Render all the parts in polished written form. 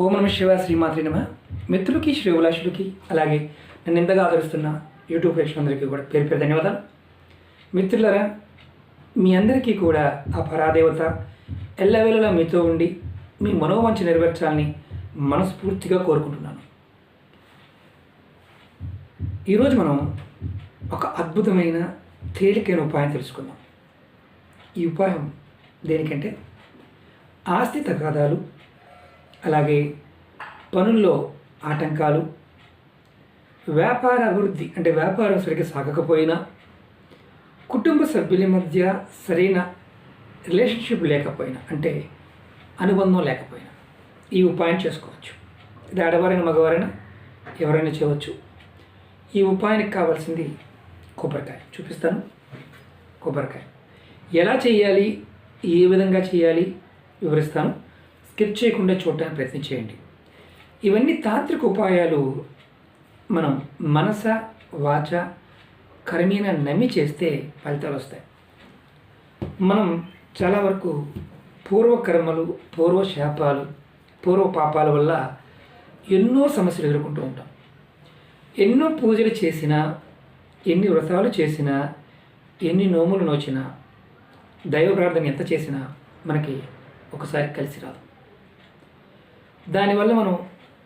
ఓం నమ శివ శ్రీమాత్రి నమ. మిత్రులకి, శ్రేయోభిలాషులకి, అలాగే నన్ను ఎంతగా ఆదరిస్తున్న యూట్యూబ్ ప్రేక్షకులందరికీ కూడా పేరు పేరు ధన్యవాదాలు. మిత్రులరా, మీ అందరికీ కూడా ఆ పరాదేవత ఎల్లవేళలా మీతో ఉండి మీ మనోవాంఛ నెరవేర్చాలని మనస్ఫూర్తిగా కోరుకుంటున్నాను. ఈరోజు మనం ఒక అద్భుతమైన తేలికైన ఉపాయం తెలుసుకుందాం. ఈ ఉపాయం దేనికంటే ఆస్తి తగాదాలు, అలాగే పనుల్లో ఆటంకాలు, వ్యాపార అభివృద్ధి అంటే వ్యాపారం సరిగ్గా సాగకపోయినా, కుటుంబ సభ్యుల మధ్య సరైన రిలేషన్షిప్ లేకపోయినా అంటే అనుబంధం లేకపోయినా ఈ ఉపాయం చేసుకోవచ్చు. ఇది ఆడవారైనా మగవారైనా ఎవరైనా చేయవచ్చు. ఈ ఉపాయానికి కావాల్సింది కొబ్బరికాయ. చూపిస్తాను. కొబ్బరికాయ ఎలా చేయాలి, ఏ విధంగా చేయాలి వివరిస్తాను. స్కిప్ చేయకుండా చూడటానికి ప్రయత్నం చేయండి. ఇవన్నీ తాంత్రిక ఉపాయాలు మనం మనస వాచ కర్మేణ నమ్మి చేస్తే ఫలితాలు వస్తాయి. మనం చాలా వరకు పూర్వకర్మలు, పూర్వ శాపాలు, పూర్వ పాపాల వల్ల ఎన్నో సమస్యలు ఎదుర్కొంటూ ఉంటాం. ఎన్నో పూజలు చేసినా, ఎన్ని వ్రతాలు చేసినా, ఎన్ని నోములు నోచినా, దైవ ప్రార్థన ఎంత చేసినా మనకి ఒకసారి కలిసి రాదు. దానివల్ల మనం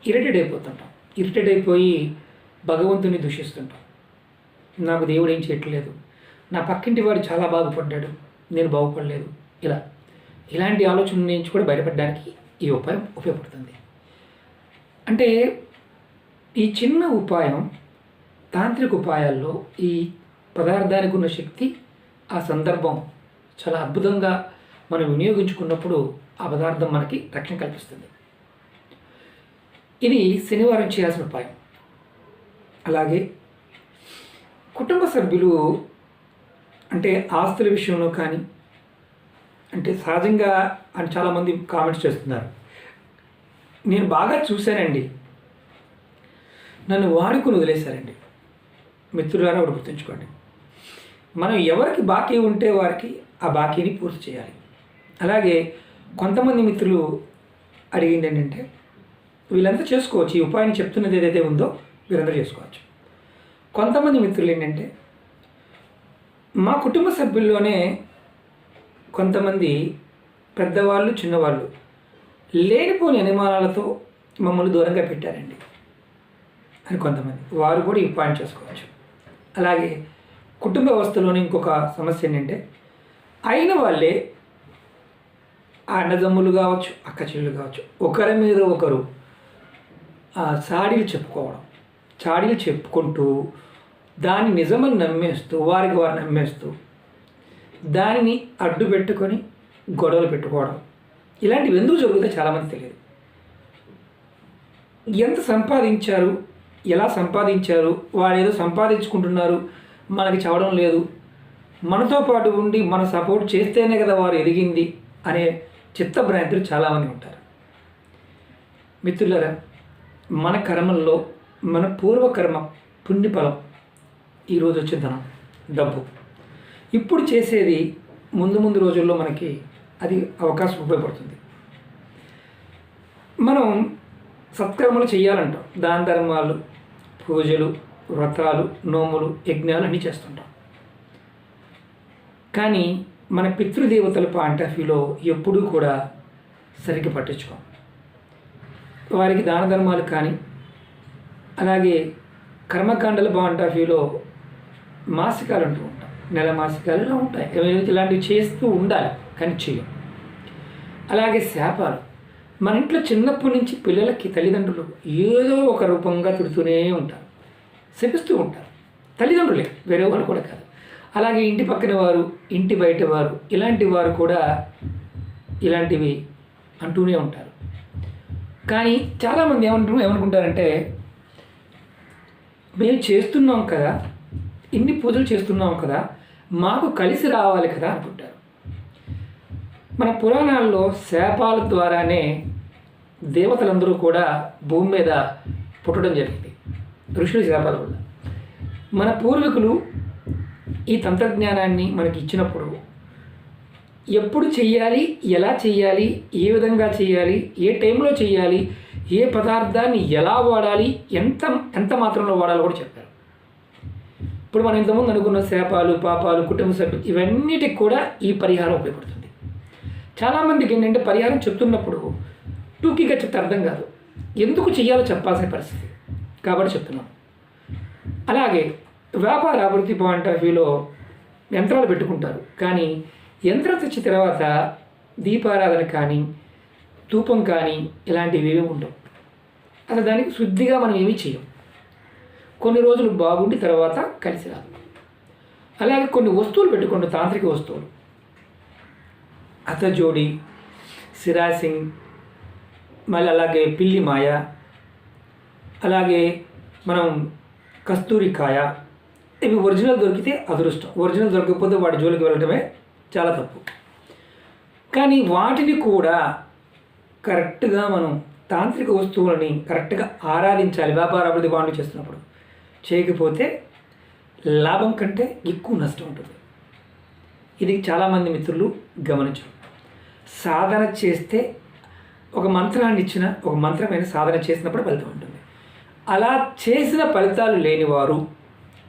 ఇరిటేట్ అయిపోతుంటాం. ఇరిటేట్ అయిపోయి భగవంతుని దూషిస్తుంటాం. నాకు దేవుడు ఏం చేయట్లేదు, నా పక్కింటి వాడు చాలా బాగుపడ్డాడు, నేను బాగుపడలేదు, ఇలాంటి ఆలోచన నుంచి కూడా బయటపడడానికి ఈ ఉపాయం ఉపయోగపడుతుంది. అంటే ఈ చిన్న ఉపాయం తాంత్రిక ఉపాయాల్లో ఈ పదార్థానికి ఉన్న శక్తి, ఆ సందర్భం చాలా అద్భుతంగా మనం వినియోగించుకున్నప్పుడు ఆ పదార్థం మనకి రక్షణ కల్పిస్తుంది. ఇది శనివారం చేయాల్సిన ఉపాయం. అలాగే కుటుంబ సభ్యులు అంటే ఆస్తుల విషయంలో కానీ, అంటే సహజంగా అని చాలామంది కామెంట్స్ చేస్తున్నారు. నేను బాగా చూశానండి, నన్ను వాడుకుని వదిలేశారండి. మిత్రులారా ఒకటి గుర్తుంచుకోండి, మనం ఎవరికి బాకీ ఉంటే వారికి ఆ బాకీని పూర్తి చేయాలి. అలాగే కొంతమంది మిత్రులు అడిగింది ఏంటంటే, వీళ్ళంతా చేసుకోవచ్చు, ఈ ఉపాయం చెప్తున్నది ఏదైతే ఉందో వీరందరూ చేసుకోవచ్చు. కొంతమంది మిత్రులు ఏంటంటే, మా కుటుంబ సభ్యుల్లోనే కొంతమంది పెద్దవాళ్ళు, చిన్నవాళ్ళు లేనిపోని అనుమానాలతో మమ్మల్ని దూరంగా పెట్టారండి అని కొంతమంది, వారు కూడా ఈ ఉపాయం చేసుకోవచ్చు. అలాగే కుటుంబ వ్యవస్థలోని ఇంకొక సమస్య ఏంటంటే, అయిన వాళ్ళే అన్నదమ్ములు కావచ్చు, అక్క చెల్లెలు కావచ్చు, ఒకరి మీద ఒకరు చాడీలు చెప్పుకుంటూ దాన్ని నిజమని నమ్మేస్తూ, వారికి వారు నమ్మేస్తూ దానిని అడ్డు పెట్టుకొని గొడవలు పెట్టుకోవడం, ఇలాంటివి ఎందుకు జరుగుతాయి చాలామంది తెలియదు. ఎంత సంపాదించారు, ఎలా సంపాదించారు, వారు ఏదో సంపాదించుకుంటున్నారు, మనకి చదవడం లేదు, మనతో పాటు ఉండి మన సపోర్ట్ చేస్తేనే కదా వారు ఎదిగింది అనే చిత్తభ్రాంతులు చాలామంది ఉంటారు. మిత్రులారా, మన కర్మల్లో మన పూర్వకర్మ పుణ్యఫలం ఈరోజు వచ్చే ధనం, డబ్బు, ఇప్పుడు చేసేది ముందు ముందు రోజుల్లో మనకి అది అవకాశం ఉపయోగపడుతుంది. మనం సత్కర్మలు చేయాలంటాం, దాన ధర్మాలు, పూజలు, వ్రతాలు, నోములు, యజ్ఞాలు అన్నీ చేస్తుంటాం. కానీ మన పితృదేవతల పాయింట్ ఆఫ్ వ్యూలో ఎప్పుడూ కూడా సరిగ్గా పట్టించుకోం. వారికి దాన ధర్మాలు కానీ, అలాగే కర్మకాండల పాయింట్ ఆఫ్ వ్యూలో మాసికాలు అంటూ ఉంటాం, నెల మాసికాలు ఇలా ఉంటాయి, ఇలాంటివి చేస్తూ ఉండాలి కానీ చేయం. అలాగే శాపాలు, మన ఇంట్లో చిన్నప్పటి నుంచి పిల్లలకి తల్లిదండ్రులు ఏదో ఒక రూపంగా తిడుతూనే ఉంటారు, శపిస్తూ ఉంటారు. తల్లిదండ్రులే, వేరే వాళ్ళు కూడా కాదు. అలాగే ఇంటి పక్కన వారు, ఇంటి బయట వారు, ఇలాంటి వారు కూడా ఇలాంటివి అంటూనే ఉంటారు. కానీ చాలామంది ఏమనుకుంటారంటే, మేము చేస్తున్నాం కదా, ఇన్ని పూజలు చేస్తున్నాం కదా, మాకు కలిసి రావాలి కదా అనుకుంటారు. మన పురాణాల్లో శాపాల ద్వారానే దేవతలందరూ కూడా భూమి మీద పుట్టడం జరిగింది, ఋషుల శాపాల వల్ల. మన పూర్వీకులు ఈ తంత్రజ్ఞానాన్ని మనకి ఇచ్చినప్పుడు ఎప్పుడు చెయ్యాలి, ఎలా చెయ్యాలి, ఏ విధంగా చేయాలి, ఏ టైంలో చేయాలి, ఏ పదార్థాన్ని ఎలా వాడాలి, ఎంత ఎంత మాత్రంలో వాడాలో కూడా చెప్పారు. ఇప్పుడు మనం ఇంతకుముందు అనుకున్న శాపాలు, పాపాలు, కుటుంబ సభ్యులు ఇవన్నిటికి కూడా ఈ పరిహారం ఉపయోగపడుతుంది. చాలామందికి ఏంటంటే పరిహారం చెప్తున్నప్పుడు టూకీగా చెప్తే అర్థం కాదు, ఎందుకు చేయాలో చెప్పాల్సిన పరిస్థితి, కాబట్టి చెప్తున్నాం. అలాగే వ్యాపార అభివృద్ధి పాయింట్ ఆఫ్ వ్యూలో యంత్రాలు పెట్టుకుంటారు, కానీ యంత్రం తెచ్చిన తర్వాత దీపారాధన కానీ ధూపం కానీ ఇలాంటివి ఏమి ఉండవు. అసలు దానికి శుద్ధిగా మనం ఏమీ చేయం. కొన్ని రోజులు బాగుండి తర్వాత కలిసి రాదు. అలాగే కొన్ని వస్తువులు పెట్టుకుంటాం, తాంత్రిక వస్తువులు, అతజోడి, సిరాసింగ్, మళ్ళీ అలాగే పిల్లి మాయ, అలాగే మనం కస్తూరికాయ, ఇవి ఒరిజినల్ దొరికితే అదృష్టం, ఒరిజినల్ దొరకకపోతే వాటి జోలికి వెళ్ళటమే చాలా తప్పు. కానీ వాటిని కూడా కరెక్ట్గా మనం తాంత్రిక వస్తువులని కరెక్ట్గా ఆరాధించాలి వ్యాపార అభివృద్ధి బాండ్లు చేస్తున్నప్పుడు. చేయకపోతే లాభం కంటే ఎక్కువ నష్టం ఉంటుంది. ఇది చాలామంది మిత్రులు గమనించరు. సాధన చేస్తే ఒక మంత్రాన్ని ఇచ్చిన, ఒక మంత్రమైన సాధన చేసినప్పుడు ఫలితం ఉంటుంది. అలా చేసిన ఫలితాలు లేనివారు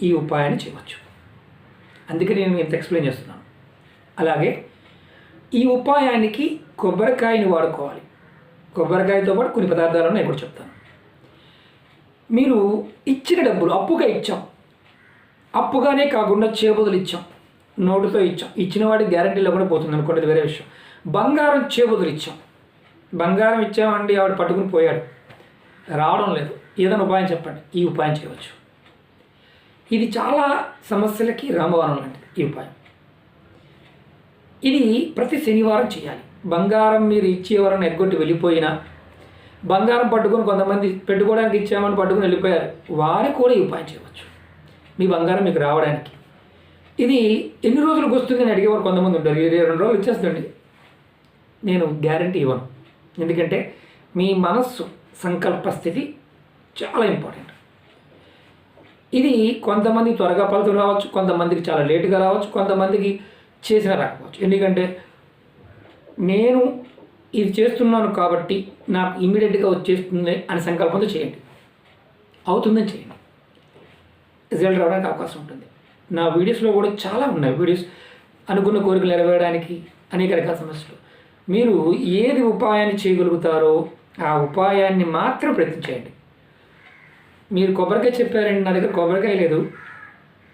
ఈ ఉపాయాన్ని చేయవచ్చు. అందుకే నేను ఇంత ఎక్స్ప్లెయిన్ చేస్తున్నాను. అలాగే ఈ ఉపాయానికి కొబ్బరికాయని వాడుకోవాలి. కొబ్బరికాయతో పాటు కొన్ని పదార్థాలను నేను కూడా చెప్తాను. మీరు ఇచ్చిన డబ్బులు అప్పుగా ఇచ్చాం, అప్పుగానే కాకుండా చేబదులు ఇచ్చాం, నోటుతో ఇచ్చాం, ఇచ్చిన వాడికి గ్యారంటీలో కూడా పోతుంది అనుకోండి, వేరే విషయం. బంగారం చేబదులు ఇచ్చాం, బంగారం ఇచ్చామండి, ఆవిడ పట్టుకుని పోయాడు, రావడం లేదు, ఏదైనా ఉపాయం చెప్పండి. ఈ ఉపాయం చేయవచ్చు. ఇది చాలా సమస్యలకి రామబాణం లాంటిది ఈ ఉపాయం. ఇది ప్రతి శనివారం చేయాలి. బంగారం మీరు ఇచ్చేవారని ఎగ్గొట్టి వెళ్ళిపోయినా, బంగారం పట్టుకొని కొంతమంది పెట్టుకోవడానికి ఇచ్చామని పట్టుకుని వెళ్ళిపోయారు, వారు కూడా ఈ ఉపాయం చేయవచ్చు మీ బంగారం మీకు రావడానికి. ఇది ఎన్ని రోజులకు వస్తుంది అని అడిగేవారు కొంతమంది ఉంటారు. 22 రోజులు ఇచ్చేస్తుంది. నేను గ్యారంటీ ఇవ్వను. ఎందుకంటే మీ మనస్సు సంకల్ప స్థితి చాలా ఇంపార్టెంట్. ఇది కొంతమంది త్వరగా ఫలితం రావచ్చు, కొంతమందికి చాలా లేటుగా రావచ్చు, కొంతమందికి చేసినా రాకపోవచ్చు. ఎందుకంటే నేను ఇది చేస్తున్నాను కాబట్టి నాకు ఇమ్మీడియట్గా వచ్చేస్తుంది అని సంకల్పంతో చేయండి, అవుతుందని చేయండి, రిజల్ట్ రావడానికి అవకాశం ఉంటుంది. నా వీడియోస్లో కూడా చాలా ఉన్నాయి వీడియోస్, అనుకున్న కోరికలు నెరవేరడానికి అనేక రకాల సమస్యలు. మీరు ఏది ఉపాయాన్ని చేయగలుగుతారో ఆ ఉపాయాన్ని మాత్రం ప్రయత్నించేయండి. మీరు కొబ్బరికాయ చెప్పారండి, నా దగ్గర కొబ్బరికాయ లేదు,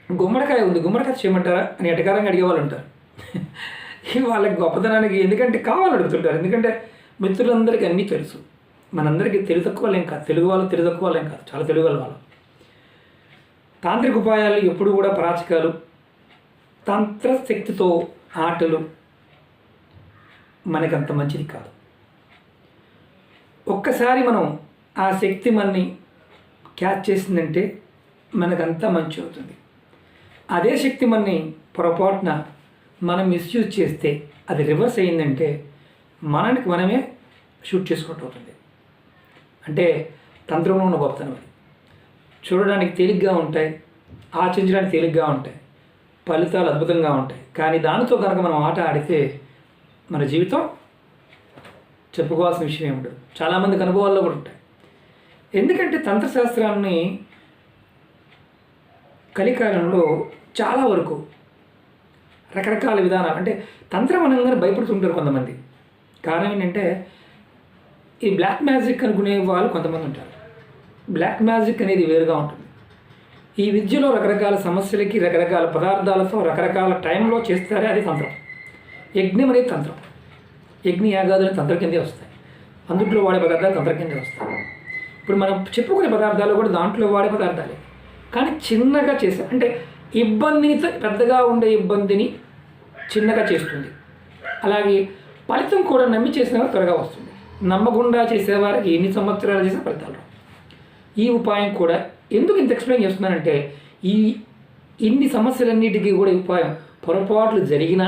గుమ్మడికాయ ఉంది, గుమ్మడికాయ చేయమంటారా అని ఎటకారంగా అడిగేవాళ్ళు ఉంటారు. వాళ్ళకి గొప్పతనానికి ఎందుకంటే కావాలని అడుగుతుంటారు. ఎందుకంటే మిత్రులందరికీ అన్నీ తెలుసు. మనందరికీ తెలుగు తక్కువ వాళ్ళేం కాదు, తెలుగు వాళ్ళు తెలుగు తక్కువ వాళ్ళేం కాదు, చాలా తెలుగు వాళ్ళు. తాంత్రిక ఉపాయాలు ఎప్పుడు కూడా పరాచకాలు, తంత్రశక్తితో ఆటలు మనకంత మంచిది కాదు. ఒక్కసారి మనం ఆ శక్తి మనని క్యాచ్ చేసిందంటే మనకంతా మంచి అవుతుంది. అదే శక్తి మనని పొరపాటున మనం మిస్యూజ్ చేస్తే, అది రివర్స్ అయ్యిందంటే మనకి మనమే షూట్ చేసుకుంటూ అవుతుంది. అంటే తంత్రంలో ఉన్న గొప్పతనం అది. చూడడానికి తేలిగ్గా ఉంటాయి, ఆచరించడానికి తేలిగ్గా ఉంటాయి, ఫలితాలు అద్భుతంగా ఉంటాయి. కానీ దానితో కనుక మనం ఆట ఆడితే మన జీవితం చెప్పుకోవాల్సిన విషయం ఏమి ఉండదు. చాలామందికి అనుభవాల్లో కూడా ఉంటాయి. ఎందుకంటే తంత్రశాస్త్రాన్ని కలికాలంలో చాలా వరకు రకరకాల విధానాలు, అంటే తంత్రం అనగానే భయపడుతుంటారు కొంతమంది. కారణం ఏంటంటే ఈ బ్లాక్ మ్యాజిక్ అనుకునే వాళ్ళు కొంతమంది ఉంటారు. బ్లాక్ మ్యాజిక్ అనేది వేరుగా ఉంటుంది. ఈ విద్యలో రకరకాల సమస్యలకి రకరకాల పదార్థాలతో రకరకాల టైంలో చేస్తారే అది తంత్రం. యజ్ఞం అనేది తంత్రం. యజ్ఞ యాగాదులు తంత్రం కిందే వస్తాయి. అందుట్లో వాడే పదార్థాలు తంత్రం కిందే వస్తాయి. ఇప్పుడు మనం చెప్పుకునే పదార్థాలు కూడా దాంట్లో వాడే పదార్థాలే, కానీ చిన్నగా చేసే, అంటే ఇబ్బందిని, పెద్దగా ఉండే ఇబ్బందిని చిన్నగా చేస్తుంది. అలాగే ఫలితం కూడా నమ్మి చేసిన త్వరగా వస్తుంది. నమ్మకుండా చేసేవారికి ఎన్ని సంవత్సరాలు చేసిన ఫలితాలు. ఈ ఉపాయం కూడా ఎందుకు ఇంత ఎక్స్ప్లెయిన్ చేస్తున్నానంటే ఇన్ని సమస్యలన్నిటికీ కూడా ఈ ఉపాయం పొరపాట్లు జరిగినా,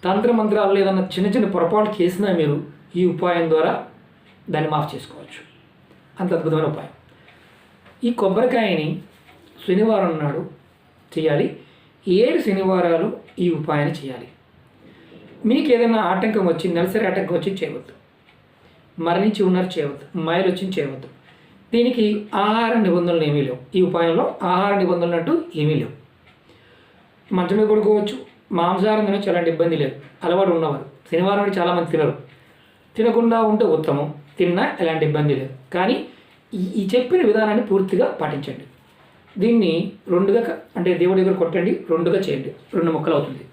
తంత్రమంత్రాలు ఏదన్నా చిన్న చిన్న పొరపాట్లు చేసినా మీరు ఈ ఉపాయం ద్వారా దాన్ని మాఫ్ చేసుకోవచ్చు. అంత అద్భుతమైన ఉపాయం. ఈ కొబ్బరికాయని శనివారం నాడు చేయాలి. 7 శనివారాలు ఈ ఉపాయాన్ని చేయాలి. మీకు ఏదైనా ఆటంకం వచ్చి, నెలసరి ఆటంకం వచ్చి చేయవద్దు. మరణించి ఉన్నారు చేయవద్దు, మాయలు వచ్చి చేయవద్దు. దీనికి ఆహార నిబంధనలు ఏమీ లేవు. ఈ ఉపాయంలో ఆహార నిబంధనలు అంటూ ఏమీ లేవు. మంచం మీద పడుకోవచ్చు, మాంసాహారం తినొచ్చు, అలాంటి ఇబ్బంది లేదు. అలవాటు ఉన్నవారు శనివారం అంటే చాలామంది తినరు, తినకుండా ఉంటే ఉత్తమం, తిన్నా ఎలాంటి ఇబ్బంది లేదు. కానీ ఈ చెప్పిన విధానాన్ని పూర్తిగా పాటించండి. దీన్ని రెండుగా అంటే దేవుడి దగ్గర కొట్టండి, రెండుగా చేయండి, 2 ముక్కలు అవుతుంది.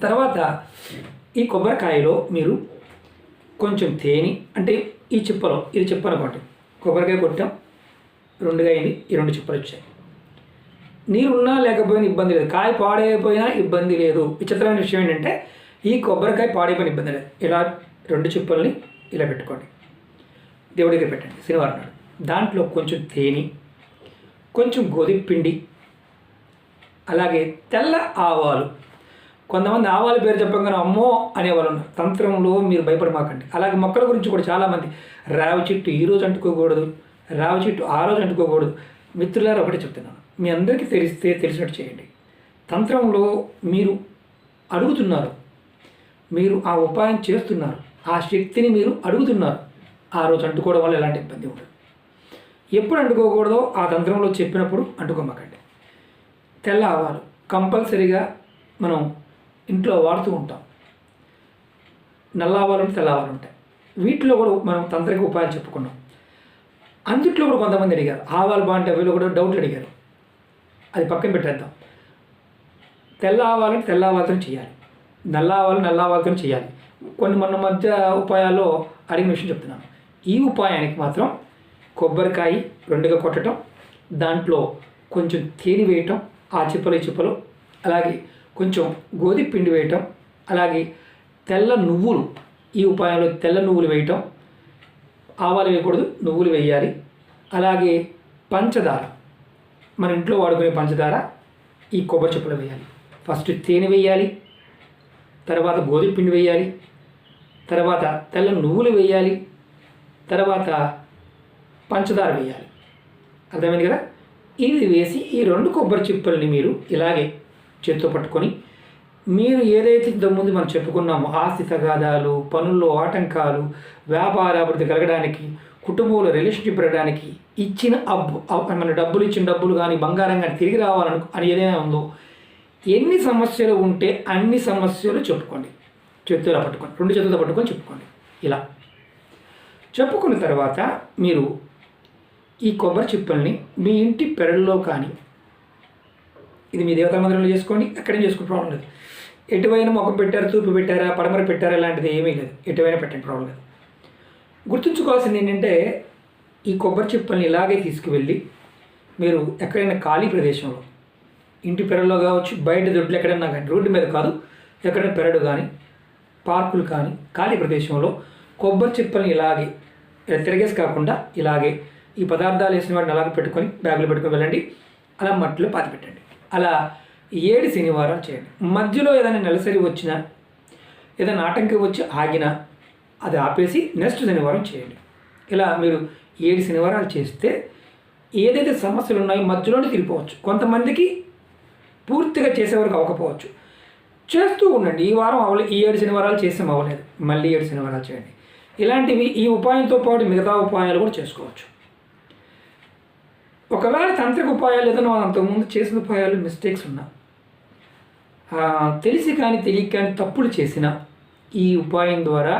తర్వాత ఈ కొబ్బరికాయలో మీరు కొంచెం తేనె, అంటే ఈ చిప్పలో ఇది చిప్ప అనుకోండి, కొబ్బరికాయ కొట్టాం, 2గా అయింది, ఈ 2 చిప్పలు వచ్చాయి. నీరు ఉన్నా లేకపోయినా ఇబ్బంది లేదు, కాయ పాడైపోయినా ఇబ్బంది లేదు. విచిత్రమైన విషయం ఏంటంటే ఈ కొబ్బరికాయ పాడైపోయిన ఇబ్బంది లేదు. ఇలా 2 చిప్పల్ని ఇలా పెట్టుకోండి, దేవుడి దగ్గర పెట్టండి శనివారం నాడు. దాంట్లో కొంచెం తేనె, కొంచెం గోధుమ పిండి, అలాగే తెల్ల ఆవాలు. కొంతమంది ఆవాల పేరు చెప్పగానే అమ్మో అనేవాళ్ళు ఉన్నారు. తంత్రంలో మీరు భయపడమాకండి. అలాగే మొక్కల గురించి కూడా చాలామంది రావి చెట్టు ఈరోజు అంటుకోకూడదు, రావి చెట్టు ఆ రోజు అంటుకోకూడదు. మిత్రులారా ఒకటి చెప్తున్నాను, మీ అందరికీ తెలిసినట్టు చేయండి. తంత్రంలో మీరు అడుగుతున్నారు, మీరు ఆ ఉపాయం చేస్తున్నారు, ఆ శక్తిని మీరు అడుగుతున్నారు. ఆ రోజు అంటుకోవడం వల్ల ఎలాంటి ఇబ్బంది ఉండదు. ఎప్పుడు అంటుకోకూడదో ఆ తంత్రంలో చెప్పినప్పుడు అంటుకోమాకండి. తెల్ల ఆవాలు కంపల్సరీగా మనం ఇంట్లో వాడుతూ ఉంటాం. నల్ల ఆవాలు ఉంటాయి, తెల్ల ఆవాలు ఉంటాయి. వీటిలో కూడా మనం తంత్రిక ఉపాయాలు చెప్పుకున్నాం. అందుట్లో కూడా కొంతమంది అడిగారు ఆవాలు బాగుంటే, వీళ్ళు కూడా డౌట్లు అడిగారు. అది పక్కన పెట్టేద్దాం. తెల్ల ఆవాలని తెల్ల ఆవాలతో చేయాలి, నల్ల ఆవాలు నల్ల ఆవాలతో చేయాలి. కొన్ని మన మధ్య ఉపాయాల్లో అడిగిన విషయం చెప్తున్నాను. ఈ ఉపాయానికి మాత్రం కొబ్బరికాయ 2గా కొట్టడం, దాంట్లో కొంచెం తేనె వేయటం, ఆ చిప్పలు ఈ చిప్పలు, అలాగే కొంచెం గోధుమ పిండి వేయటం, అలాగే తెల్ల నువ్వులు, ఈ ఉపాయంలో తెల్ల నువ్వులు వేయటం, ఆవాలు వేయకూడదు, నువ్వులు వేయాలి. అలాగే పంచదార, మన ఇంట్లో వాడుకునే పంచదార ఈ కొబ్బరి చిప్పలు వేయాలి. ఫస్ట్ తేనె వేయాలి, తర్వాత గోధుమ పిండి వేయాలి, తర్వాత తెల్ల నువ్వులు వేయాలి, తర్వాత పంచదార వేయాలి. అర్థమైంది కదా? ఇది వేసి ఈ 2 కొబ్బరి చిప్పల్ని మీరు ఇలాగే చేత్తో పట్టుకొని, మీరు ఏదైతే ఇంతకుముందు మనం చెప్పుకున్నామో ఆస్తి తగాదాలు, పనుల్లో ఆటంకాలు, వ్యాపార అభివృద్ధి కలగడానికి, కుటుంబంలో రిలేషన్షిప్ పెరగడానికి, ఇచ్చిన మన డబ్బులు ఇచ్చిన డబ్బులు కానీ బంగారం కానీ తిరిగి రావాలని ఏదైనా ఉందో, ఎన్ని సమస్యలు ఉంటే అన్ని సమస్యలు చెప్పుకోండి. చేతుల్లో పట్టుకొని 2 చేతులతో పట్టుకొని చెప్పుకోండి. ఇలా చెప్పుకున్న తర్వాత మీరు ఈ కొబ్బరి చిప్పల్ని మీ ఇంటి పెరడులో కానీ, ఇది మీ దేవతా మందిరంలో చేసుకోండి, ఎక్కడేం చేసుకునే ప్రాబ్లం లేదు. ఎటువైనా ముఖం పెట్టారు, తూర్పు పెట్టారా, పడమర పెట్టారా, ఇలాంటిది ఏమీ లేదు. ఎటువైనా పెట్టండి, ప్రాబ్లం లేదు. గుర్తుంచుకోవాల్సింది ఏంటంటే ఈ కొబ్బరి చిప్పల్ని ఇలాగే తీసుకువెళ్ళి మీరు ఎక్కడైనా ఖాళీ ప్రదేశంలో, ఇంటి పెరడులో కావచ్చు, బయట దొడ్లు ఎక్కడైనా కానీ, రోడ్డు మీద కాదు, ఎక్కడైనా పెరడు కానీ, పార్కులు కానీ, ఖాళీ ప్రదేశంలో కొబ్బరి చిప్పల్ని ఇలాగే తిరగేసి కాకుండా ఇలాగే ఈ పదార్థాలు వేసిన వాటిని అలాగే పెట్టుకొని బ్యాగులో పెట్టుకొని వెళ్ళండి. అలా మట్టిలో పాతి పెట్టండి. అలా 7 శనివారాలు చేయండి. మధ్యలో ఏదైనా నెలసరి వచ్చినా, ఏదైనా ఆటంకం వచ్చి ఆగినా అది ఆపేసి నెక్స్ట్ శనివారం చేయండి. ఇలా మీరు 7 శనివారాలు చేస్తే ఏదైతే సమస్యలు ఉన్నాయో మధ్యలోనే తిరిగిపోవచ్చు. కొంతమందికి పూర్తిగా చేసేవరకు అవ్వకపోవచ్చు. చేస్తూ ఉండండి. ఈ వారం ఈ 7 శనివారాలు చేసాం అవ్వలేదు, మళ్ళీ 7 శనివారాలు చేయండి. ఇలాంటివి ఈ ఉపాయంతో పాటు మిగతా ఉపాయాలు కూడా చేసుకోవచ్చు. ఒకవేళ తాంత్రిక ఉపాయాలు ఏదైనా అంతకుముందు చేసిన ఉపాయాలు మిస్టేక్స్ ఉన్నా, తెలిసి కానీ తెలియక కానీ తప్పులు చేసిన ఈ ఉపాయం ద్వారా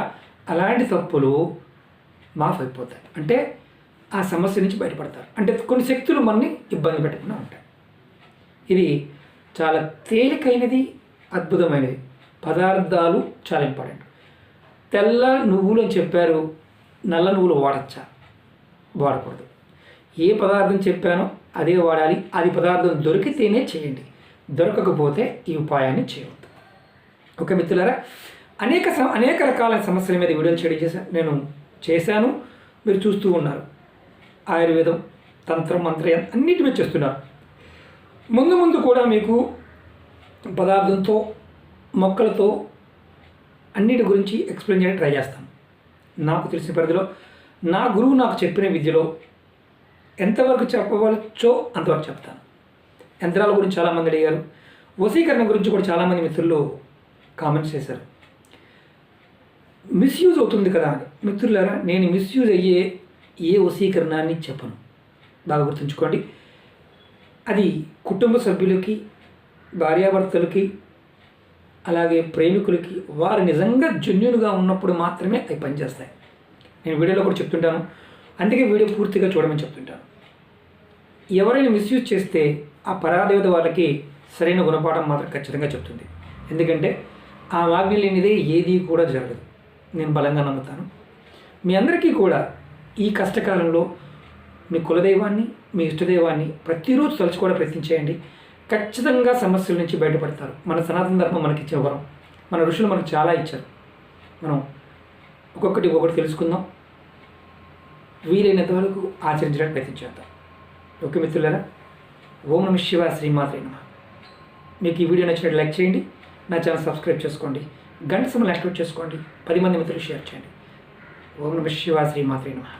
అలాంటి తప్పులు మాఫ్ అయిపోతాయి. అంటే ఆ సమస్య నుంచి బయటపడతారు. అంటే కొన్ని శక్తులు మనని ఇబ్బంది పెట్టకుండా ఉంటాయి. ఇది చాలా తేలికైనది, అద్భుతమైనది. పదార్థాలు చాలా ఇంపార్టెంట్. తెల్ల నువ్వులు అని చెప్పారు, నల్ల నువ్వులు వాడచ్చా? వాడకూడదు. ఏ పదార్థం చెప్పానో అదే వాడాలి. అది పదార్థం దొరికితేనే చేయండి, దొరకకపోతే ఈ ఉపాయాన్ని చేయవద్దు. ఓకే మిత్రులారా, అనేక రకాల సమస్యల మీద వీడియోలు నేను చేశాను, మీరు చూస్తూ ఉన్నారు. ఆయుర్వేదం, తంత్రం, మంత్రం అన్నిటి మీద చేస్తున్నారు. ముందు కూడా మీకు పదార్థంతో, మొక్కలతో అన్నిటి గురించి ఎక్స్ప్లెయిన్ చేయడానికి ట్రై చేస్తాను. నాకు తెలిసిన పరిధిలో, నా గురువు నాకు చెప్పిన విద్యలో ఎంతవరకు చెప్పవచ్చో అంతవరకు చెప్తాను. యంత్రాల గురించి చాలామంది అడిగారు, వశీకరణ గురించి కూడా చాలామంది మిత్రులు కామెంట్స్ చేశారు. మిస్యూజ్ అవుతుంది కదా అని. మిత్రులారా, నేను మిస్యూజ్ అయ్యే ఏ వశీకరణాన్ని చెప్పను. బాగా గుర్తుంచుకోండి. అది కుటుంబ సభ్యులకి, భార్యాభర్తలకి, అలాగే ప్రేమికులకి వారు నిజంగా జెన్యూన్గా ఉన్నప్పుడు మాత్రమే అవి పనిచేస్తాయి. నేను వీడియోలో కూడా చెప్తుంటాను, అందుకే వీడియో పూర్తిగా చూడమని చెప్తుంటాను. ఎవరైనా మిస్యూజ్ చేస్తే ఆ పరాదేవత వాళ్ళకి సరైన గుణపాఠం మాత్రం ఖచ్చితంగా చెప్తుంది. ఎందుకంటే ఆ ఆజ్ఞ లేనిదే ఏది కూడా జరగదు. నేను బలంగా నమ్ముతాను. మీ అందరికీ కూడా ఈ కష్టకాలంలో మీ కులదైవాన్ని, మీ ఇష్టదైవాన్ని ప్రతిరోజు తలుచుకోవడం ప్రయత్నించేయండి. ఖచ్చితంగా సమస్యల నుంచి బయటపడతారు. మన సనాతన ధర్మం మనకి ఇచ్చే వరం. మన ఋషులు మనకు చాలా ఇచ్చారు. మనం ఒక్కొక్కటి తెలుసుకుందాం. వీలైనంత వరకు ఆచరించడానికి ప్రయత్నించేద్దాం. ఓకే మిత్రులారా, ఓం నమః శివాయ, శ్రీమాత్రే నమః. మీకు ఈ వీడియో నచ్చినట్టు లైక్ చేయండి, నా ఛానల్ సబ్స్క్రైబ్ చేసుకోండి, గంట సమయం యాక్టివేట్ చేసుకోండి, 10 మంది మిత్రులు షేర్ చేయండి. ఓం నమః శివాయ, శ్రీమాత్రే నమః.